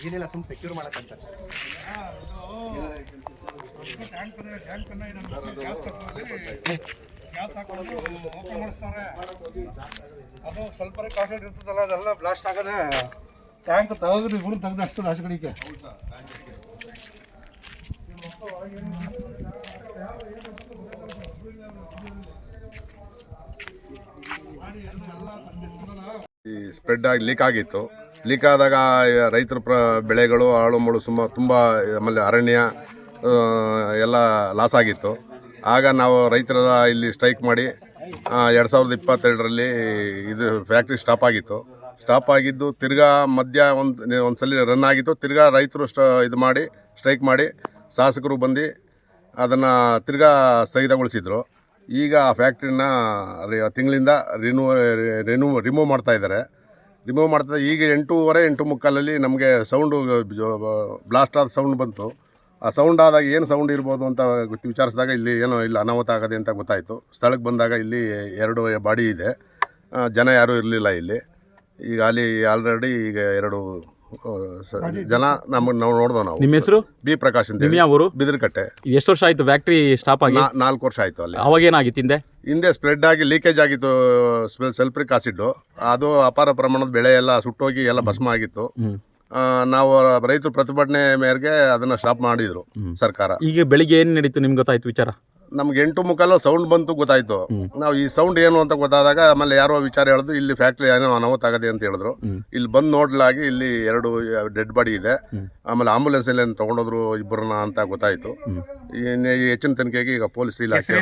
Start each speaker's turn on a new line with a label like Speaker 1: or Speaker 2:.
Speaker 1: ಏನಿಲ್ಲ ಸುಮ್ಮನೆ secure ಮಾಡಕ್ಕಂತ gas ಹಾಕೊಂಡು ಓಪನ್ ಮಾಡಿಸ್ತಾರೆ. ಅದು ಸ್ವಲ್ಪ ಕಾನ್ಸೆಂಟ್ ಇರ್ತದಲ್ಲ, ಅದೆಲ್ಲ ಬ್ಲಾಸ್ಟ್ ಆಗದೆ ಟ್ಯಾಂಕ್ ತೆಗೆದು ಇವ್ರು ತೆಗೆದು ಅಷ್ಟದ ಆಚೆ ಕಡೆಗೆ.
Speaker 2: ಈ ಸ್ಪ್ರೆಡ್ ಆಗಿ ಲೀಕ್ ಆಗಿತ್ತು. ಲೀಕ್ ಆದಾಗ ರೈತರ ಬೆಳೆಗಳು ಹಾಳು ಮೂಳು ತುಂಬ ಆಮೇಲೆ ಅರಣ್ಯ ಎಲ್ಲ ಲಾಸ್ ಆಗಿತ್ತು. ಆಗ ನಾವು ರೈತರ ಇಲ್ಲಿ ಸ್ಟ್ರೈಕ್ ಮಾಡಿ 2022ರಲ್ಲಿ ಇದು ಫ್ಯಾಕ್ಟ್ರಿ ಸ್ಟಾಪ್ ಆಗಿತ್ತು. ಸ್ಟಾಪ್ ಆಗಿದ್ದು ತಿರ್ಗಾ ಮಧ್ಯ ಒಂದು ಸಲ ರನ್ ಆಗಿತ್ತು. ತಿರ್ಗಾ ರೈತರು ಇದು ಮಾಡಿ ಸ್ಟ್ರೈಕ್ ಮಾಡಿ ಶಾಸಕರು ಬಂದು ಅದನ್ನು ತಿರ್ಗಾ ಸ್ಥಗಿತಗೊಳಿಸಿದರು. ಈಗ ಆ ಫ್ಯಾಕ್ಟ್ರಿನ ತಿಂಗಳಿಂದ ರಿಮೂವ್ ಮಾಡ್ತಾಯಿದ್ದಾರೆ. ಈಗ 8:15 ನಮಗೆ ಸೌಂಡು ಬ್ಲಾಸ್ಟ್ ಆದ ಸೌಂಡ್ ಬಂತು. ಆ ಸೌಂಡ್ ಆದಾಗ ಏನು ಸೌಂಡ್ ಇರ್ಬೋದು ಅಂತ ವಿಚಾರಿಸಿದಾಗ ಇಲ್ಲಿ ಏನೋ ಇಲ್ಲ ಅನಾಹುತ ಆಗದೆ ಅಂತ ಗೊತ್ತಾಯಿತು. ಸ್ಥಳಕ್ಕೆ ಬಂದಾಗ ಇಲ್ಲಿ 2 ಬಾಡಿ ಇದೆ, ಜನ ಯಾರೂ ಇರಲಿಲ್ಲ ಇಲ್ಲಿ. ಈಗ ಅಲ್ಲಿ ಆಲ್ರೆಡಿ ಈಗ 2 ಜನ ನಾವು ನೋಡಿದೋ. ನಾವು
Speaker 3: ನಿಮ್ಮ ಹೆಸರು?
Speaker 2: ಬಿ ಪ್ರಕಾಶ್ ಅಂತ.
Speaker 3: ಅವರು
Speaker 2: ಬಿದಿರಕಟ್ಟೆ.
Speaker 3: ಎಷ್ಟು ವರ್ಷ ಆಯಿತು ಫ್ಯಾಕ್ಟ್ರಿ ಸ್ಟಾಪ್ ಆಗಿ?
Speaker 2: 4 ವರ್ಷ ಆಯಿತು. ಅಲ್ಲಿ
Speaker 3: ಅವಾಗ ಏನಾಗಿತ್ತು? ಹಿಂದೆ
Speaker 2: ಸ್ಪ್ರೆಡ್ ಆಗಿ ಲೀಕೇಜ್ ಆಗಿತ್ತು ಸಲ್ಫ್ರಿಕ್ ಆಸಿಡ್. ಅದು ಅಪಾರ ಪ್ರಮಾಣದ ಬೆಳೆ ಎಲ್ಲ ಸುಟ್ಟೋಗಿ ಎಲ್ಲ ಭಸ್ಮ ಆಗಿತ್ತು. ನಾವು ರೈತರು ಪ್ರತಿಭಟನೆ ಮೇರೆಗೆ ಅದನ್ನು ಸ್ಟಾಪ್ ಮಾಡಿದ್ರು ಸರ್ಕಾರ.
Speaker 3: ಈಗ ಬೆಳಿಗ್ಗೆ ಏನು ನಡೀತು ನಿಮ್ಗೆ ಗೊತ್ತಾಯ್ತು ವಿಚಾರ?
Speaker 2: ನಮ್ಗೆ 8:15 ಸೌಂಡ್ ಬಂತು, ಗೊತ್ತಾಯ್ತು. ನಾವು ಈ ಸೌಂಡ್ ಏನು ಅಂತ ಗೊತ್ತಾದಾಗ ಆಮೇಲೆ ಯಾರೋ ವಿಚಾರ ಹೇಳಿದ್ರು, ಇಲ್ಲಿ ಫ್ಯಾಕ್ಟ್ರಿ ಏನೋ ಅನಾಹುತ ಆಗದೆ ಅಂತ ಹೇಳಿದ್ರು. ಇಲ್ಲಿ ಬಂದು ನೋಡ್ಲಾಗಿ ಇಲ್ಲಿ 2 ಡೆಡ್ ಬಾಡಿ ಇದೆ. ಆಮೇಲೆ ಆಂಬುಲೆನ್ಸ್ ಅಲ್ಲಿ ತಗೊಂಡೋದ್ರು 2 ಅಂತ ಗೊತ್ತಾಯ್ತು. ಹೆಚ್ಚಿನ ತನಿಖೆಗೆ ಈಗ ಪೊಲೀಸ್ ಇಲಾಖೆ